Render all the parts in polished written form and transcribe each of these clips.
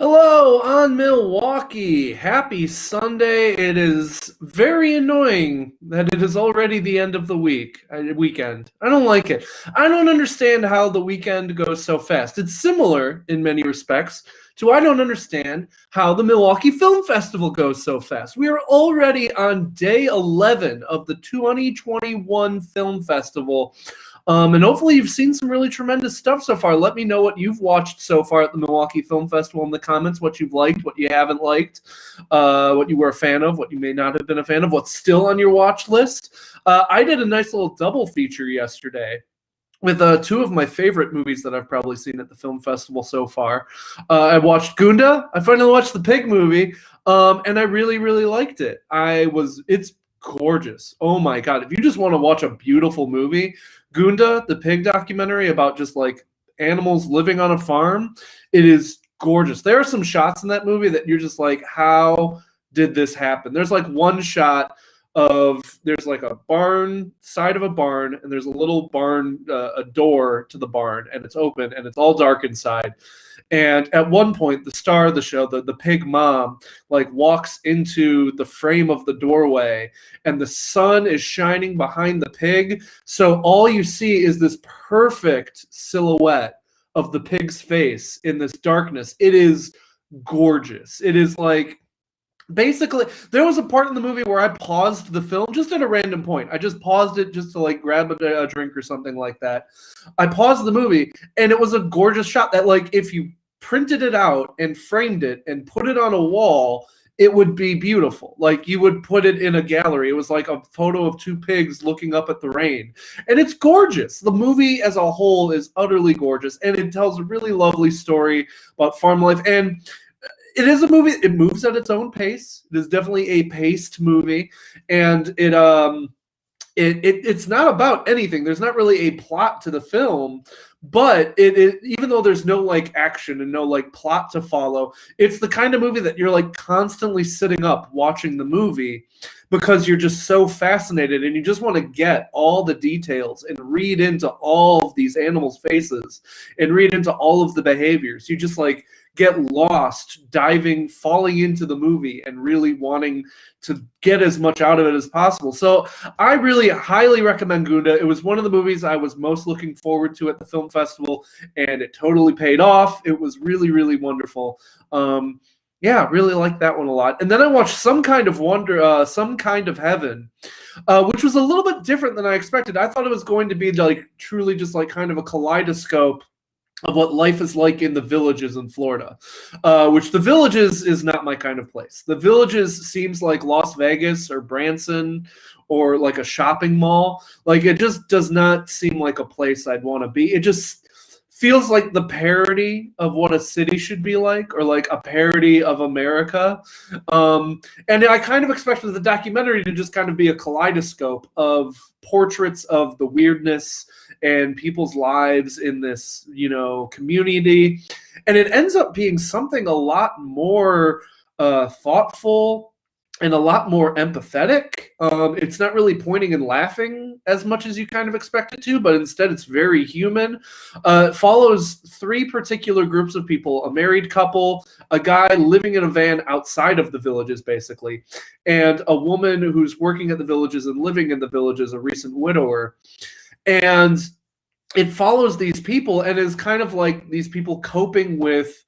Hello on Milwaukee. Happy Sunday. It is very annoying that it is already the end of the weekend. I don't like it. I don't understand how the weekend goes so fast. It's similar in many respects to I don't understand how the Milwaukee Film Festival goes so fast. We are already on day 11 of the 2021 Film Festival. And hopefully you've seen some really tremendous stuff so far. Let me know what you've watched so far at the Milwaukee Film Festival in the comments, what you've liked, what you haven't liked, what you were a fan of, what you may not have been a fan of, what's still on your watch list. I did a nice little double feature yesterday with two of my favorite movies that I've probably seen at the film festival so far. I watched Goonda. I finally watched the pig movie, and I really, really liked it. It's gorgeous. Oh my God. If you just want to watch a beautiful movie, Goonda, the pig documentary about just like animals living on a farm, it is gorgeous. There are some shots in that movie that you're just like, how did this happen? There's like one shot there's like a barn, side of a barn, and there's a little barn, a door to the barn, and it's open and it's all dark inside. And at one point, the star of the show, the pig mom, like walks into the frame of the doorway, and the sun is shining behind the pig. So all you see is this perfect silhouette of the pig's face in this darkness. It is gorgeous. It is like, basically, there was a part in the movie where I paused the film just at a random point. I just paused it just to like grab a drink or something like that. I paused the movie, and it was a gorgeous shot that, like, if you printed it out and framed it and put it on a wall, it would be beautiful. Like, you would put it in a gallery. It was like a photo of two pigs looking up at the rain. And it's gorgeous. The movie as a whole is utterly gorgeous, and it tells a really lovely story about farm life. And it is a movie. It moves at its own pace. It is definitely a paced movie, and it's not about anything. There's not really a plot to the film, but even though there's no like action and no like plot to follow, it's the kind of movie that you're like constantly sitting up watching the movie because you're just so fascinated and you just want to get all the details and read into all of these animals' faces and read into all of the behaviors. You just like get lost falling into the movie and really wanting to get as much out of it as possible. So I really highly recommend Goonda. It was one of the movies I was most looking forward to at the film festival, and it totally paid off. It was really, really wonderful. Yeah, really liked that one a lot. And then I watched Some Kind of Heaven, which was a little bit different than I expected. I thought it was going to be like truly just like kind of a kaleidoscope of what life is like in the Villages in Florida, which the Villages is not my kind of place. The Villages seems like Las Vegas or Branson or like a shopping mall. Like, it just does not seem like a place I'd want to be. It just feels like the parody of what a city should be like, or like a parody of America. And I kind of expected the documentary to just kind of be a kaleidoscope of portraits of the weirdness and people's lives in this, community. And it ends up being something a lot more thoughtful and a lot more empathetic. It's not really pointing and laughing as much as you kind of expect it to, but instead it's very human. It follows three particular groups of people: a married couple, a guy living in a van outside of the Villages, basically, and a woman who's working at the Villages and living in the Villages, a recent widower. And it follows these people and is kind of like these people coping with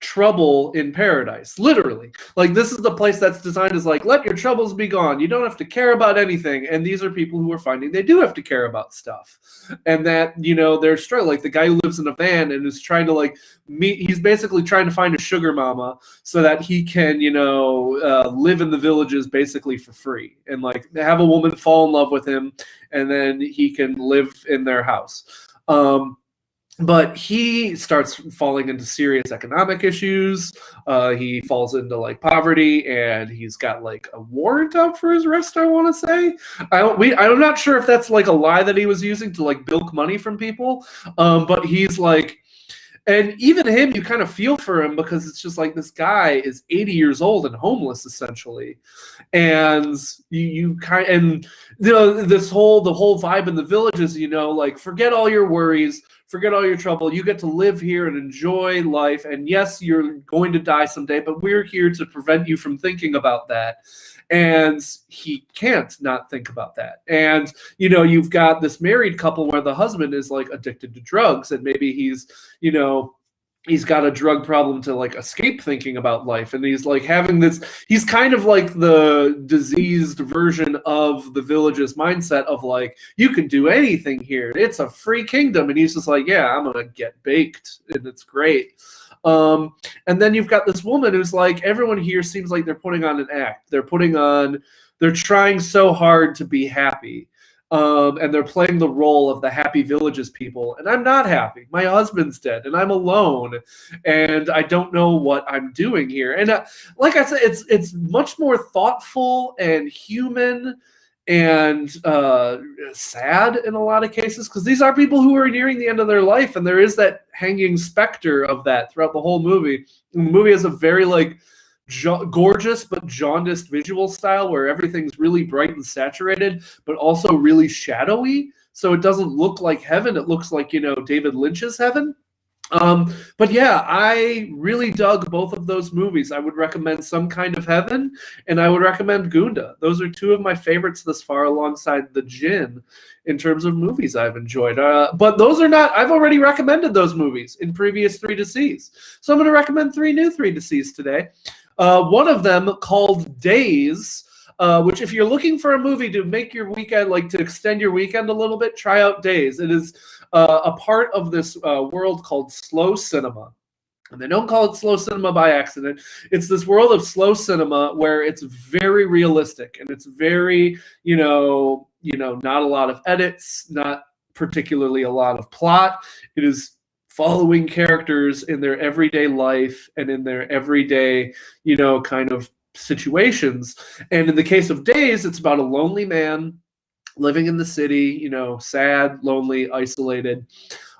trouble in paradise, literally. Like, this is the place that's designed as like, let your troubles be gone, you don't have to care about anything. And these are people who are finding they do have to care about stuff, and that they're struggling. Like the guy who lives in a van and is trying to like he's basically trying to find a sugar mama so that he can live in the Villages basically for free, and like have a woman fall in love with him, and then he can live in their house. But he starts falling into serious economic issues. He falls into like poverty, and he's got like a warrant out for his arrest, I want to say. I'm not sure if that's like a lie that he was using to like bilk money from people. But he's like, and even him, you kind of feel for him because it's just like this guy is 80 years old and homeless essentially, and the whole vibe in the Villages, like, forget all your worries, forget all your trouble. You get to live here and enjoy life. And yes, you're going to die someday, but we're here to prevent you from thinking about that. And he can't not think about that. And, you know, you've got this married couple where the husband is like addicted to drugs, and maybe he's, you know, he's got a drug problem to like escape thinking about life. And he's like having this, he's kind of like the diseased version of the Village's mindset of like, you can do anything here. It's a free kingdom. And he's just like, yeah, I'm going to get baked. And it's great. And then you've got this woman who's like, everyone here seems like they're putting on an act. They're trying so hard to be happy. And they're playing the role of the happy Villages people. And I'm not happy. My husband's dead and I'm alone and I don't know what I'm doing here. And like I said, it's much more thoughtful and human and sad in a lot of cases, because these are people who are nearing the end of their life, and there is that hanging specter of that throughout the whole movie. And the movie has a very like gorgeous but jaundiced visual style where everything's really bright and saturated, but also really shadowy. So it doesn't look like heaven. It looks like, you know, David Lynch's heaven. But yeah, I really dug both of those movies. I would recommend Some Kind of Heaven, and I would recommend Goonda. Those are two of my favorites thus far, alongside The Djinn, in terms of movies I've enjoyed. But those are not, I've already recommended those movies in previous 3 to Sees. So I'm going to recommend 3 new 3 to Sees today. One of them called Days, which if you're looking for a movie to make your weekend, like to extend your weekend a little bit, try out Days. It is a part of this world called slow cinema. And they don't call it slow cinema by accident. It's this world of slow cinema where it's very realistic and it's very, you know, not a lot of edits, not particularly a lot of plot. It is following characters in their everyday life and in their everyday, you know, kind of situations. And in the case of Days, it's about a lonely man living in the city, you know, sad, lonely, isolated.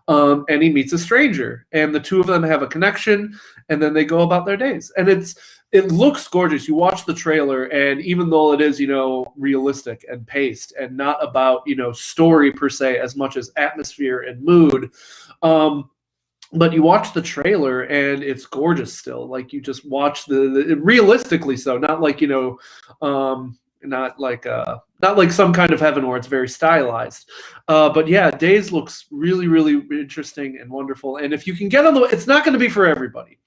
And he meets a stranger, and the two of them have a connection, and then they go about their days. And it looks gorgeous. You watch the trailer, and even though it is, you know, realistic and paced and not about, you know, story per se as much as atmosphere and mood, but you watch the trailer and it's gorgeous still. Like you just watch the realistically so, not like, you know, not like Some Kind of Heaven where it's very stylized. But yeah, Days looks really, really interesting and wonderful. And if you can get on it's not going to be for everybody.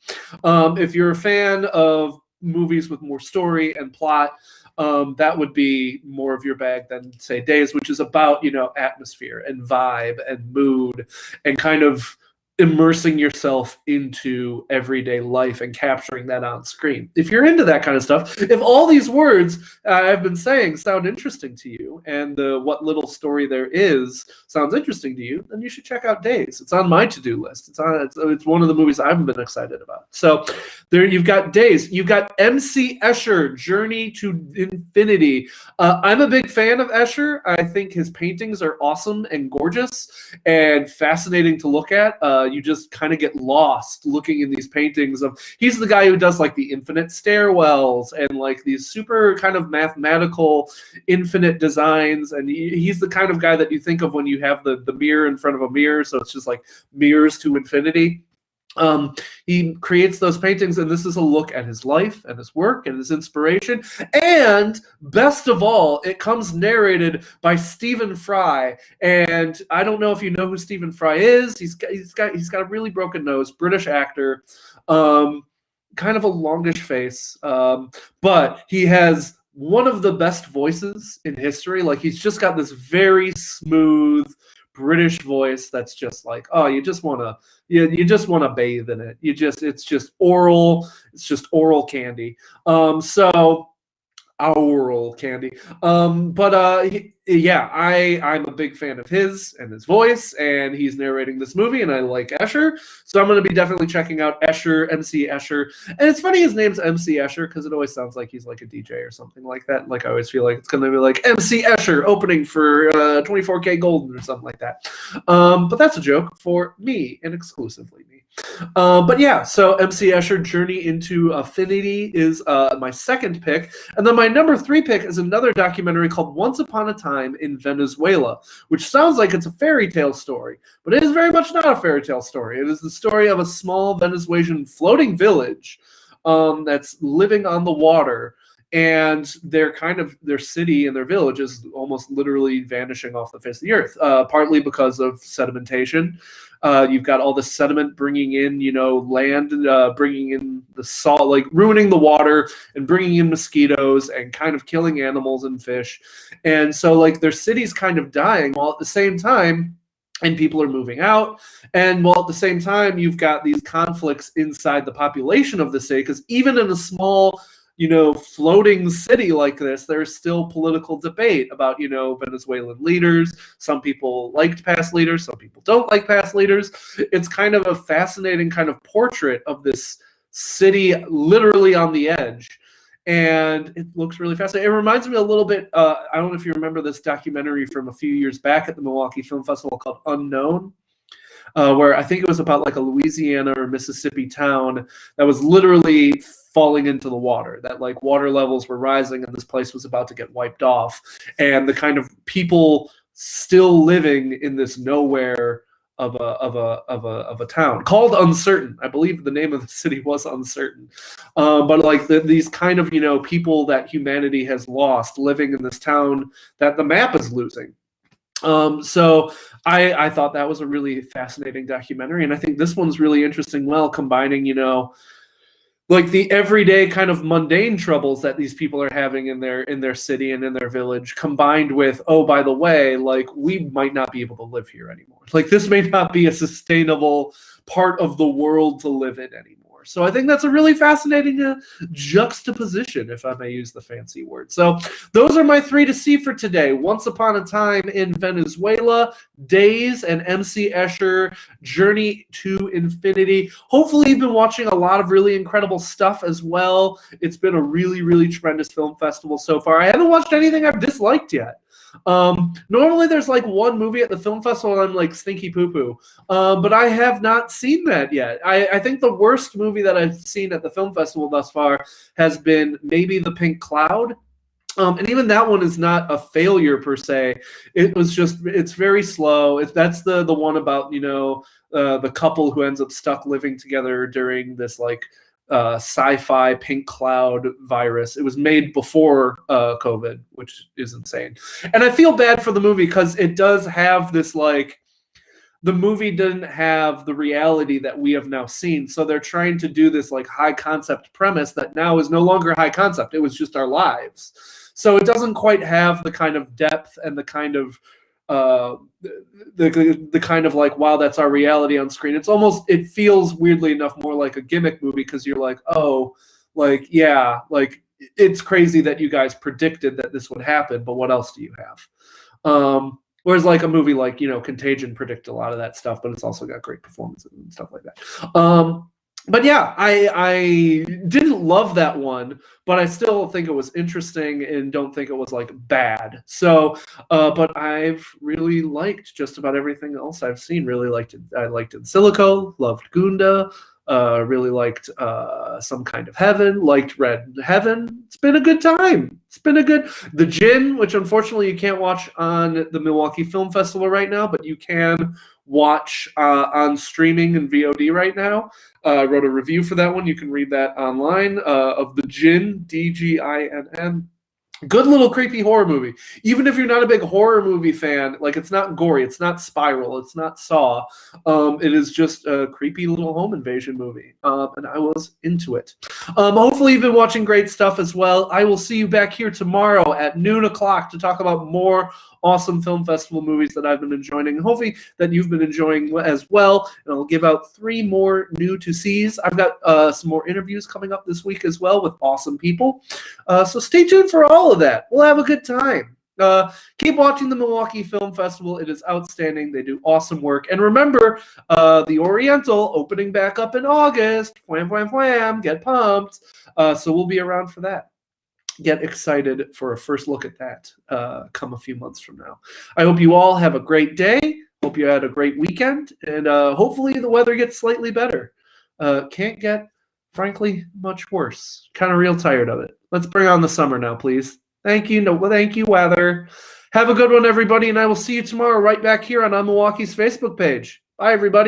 If you're a fan of movies with more story and plot, that would be more of your bag than, say, Days, which is about, you know, atmosphere and vibe and mood and kind of immersing yourself into everyday life and capturing that on screen. If you're into that kind of stuff, if all these words I've been saying sound interesting to you, and what little story there is sounds interesting to you, then you should check out Days. It's on my to-do list. It's one of the movies I've been excited about. So there you've got Days. You've got M.C. Escher, Journey to Infinity. I'm a big fan of Escher. I think his paintings are awesome and gorgeous and fascinating to look at. You just kind of get lost looking in these paintings of, he's the guy who does like the infinite stairwells and like these super kind of mathematical infinite designs. And he's the kind of guy that you think of when you have the mirror in front of a mirror. So it's just like mirrors to infinity. He creates those paintings, and this is a look at his life and his work and his inspiration. And best of all, it comes narrated by Stephen Fry. And I don't know if you know who Stephen Fry is. He's got a really broken nose, British actor, kind of a longish face, but he has one of the best voices in history. Like, he's just got this very smooth British voice that's just like, oh, you just want to bathe in it. It's just oral candy. So oral candy. Yeah, I'm a big fan of his and his voice, and he's narrating this movie, and I like Escher, so I'm going to be definitely checking out Escher, MC Escher. And it's funny his name's MC Escher because it always sounds like he's like a DJ or something like that. Like, I always feel like it's going to be like MC Escher opening for 24K Golden or something like that. But that's a joke for me and exclusively me. But yeah, so MC Escher, Journey into Affinity is my second pick. And then my number 3 pick is another documentary called Once Upon a Time in Venezuela, which sounds like it's a fairy tale story, but it is very much not a fairy tale story. It is the story of a small Venezuelan floating village that's living on the water. And their city and their village is almost literally vanishing off the face of the earth, partly because of sedimentation. You've got all the sediment bringing in, land, bringing in the salt, like ruining the water and bringing in mosquitoes and kind of killing animals and fish. And so like their city's kind of dying while at the same time, and people are moving out. And while at the same time, you've got these conflicts inside the population of the city, because even in a small floating city like this, there's still political debate about, Venezuelan leaders. Some people liked past leaders, some people don't like past leaders. It's kind of a fascinating kind of portrait of this city literally on the edge. And it looks really fascinating. It reminds me a little bit, I don't know if you remember this documentary from a few years back at the Milwaukee Film Festival called Unknown. Where I think it was about like a Louisiana or Mississippi town that was literally falling into the water, that like water levels were rising and this place was about to get wiped off. And the kind of people still living in this nowhere of a town called Uncertain. I believe the name of the city was Uncertain. But like these kind of, people that humanity has lost living in this town that the map is losing. So I thought that was a really fascinating documentary, and I think this one's really interesting, combining, like the everyday kind of mundane troubles that these people are having in their city and in their village, combined with, oh, by the way, like we might not be able to live here anymore. Like this may not be a sustainable part of the world to live in anymore. So I think that's a really fascinating juxtaposition, if I may use the fancy word. So those are my 3 to see for today. Once Upon a Time in Venezuela, Days, and MC Escher, Journey to Infinity. Hopefully you've been watching a lot of really incredible stuff as well. It's been a really, really tremendous film festival so far. I haven't watched anything I've disliked yet. Normally there's like one movie at the film festival and I'm like stinky poo-poo, but I have not seen that yet. I think the worst movie that I've seen at the film festival thus far has been maybe The Pink Cloud. And even that one is not a failure per se. It's very slow. That's the one about, the couple who ends up stuck living together during this like sci-fi pink cloud virus. It was made before COVID, which is insane. And I feel bad for the movie because it does have this like, the movie didn't have the reality that we have now seen. So they're trying to do this like high concept premise that now is no longer high concept. It was just our lives. So it doesn't quite have the kind of depth and the kind of the kind of like, wow, that's our reality on screen. It feels weirdly enough more like a gimmick movie because you're like, oh, like, yeah, like it's crazy that you guys predicted that this would happen, but what else do you have? Whereas like a movie like, Contagion predicted a lot of that stuff, but it's also got great performances and stuff like that. But yeah, I didn't love that one, but I still think it was interesting and don't think it was like bad. So, but I've really liked just about everything else I've seen. Really liked it. I liked In Silico, loved Goonda, really liked Some Kind of Heaven, liked Red Heaven. It's been a good time. The Djinn, which unfortunately you can't watch on the Milwaukee Film Festival right now, but you can watch on streaming and VOD right now. I wrote a review for that one. You can read that online of The Djinn, Dginn. Good little creepy horror movie. Even if you're not a big horror movie fan, like it's not gory, it's not Spiral, it's not Saw. It is just a creepy little home invasion movie. And I was into it. Hopefully you've been watching great stuff as well. I will see you back here tomorrow at noon o'clock to talk about more awesome film festival movies that I've been enjoying, and hopefully that you've been enjoying as well. And I'll give out 3 more new to sees. I've got some more interviews coming up this week as well with awesome people. So stay tuned for all of that. We'll have a good time. Keep watching the Milwaukee Film Festival. It is outstanding. They do awesome work. And remember, the Oriental opening back up in August. Wham, wham, wham. Get pumped. So we'll be around for that. Get excited for a first look at that come a few months from now. I hope you all have a great day. Hope you had a great weekend, and hopefully the weather gets slightly better. Can't get, frankly, much worse. Kind of real tired of it. Let's bring on the summer now, please. Thank you. No, thank you, weather. Have a good one, everybody, and I will see you tomorrow right back here on Milwaukee's Facebook page. Bye, everybody.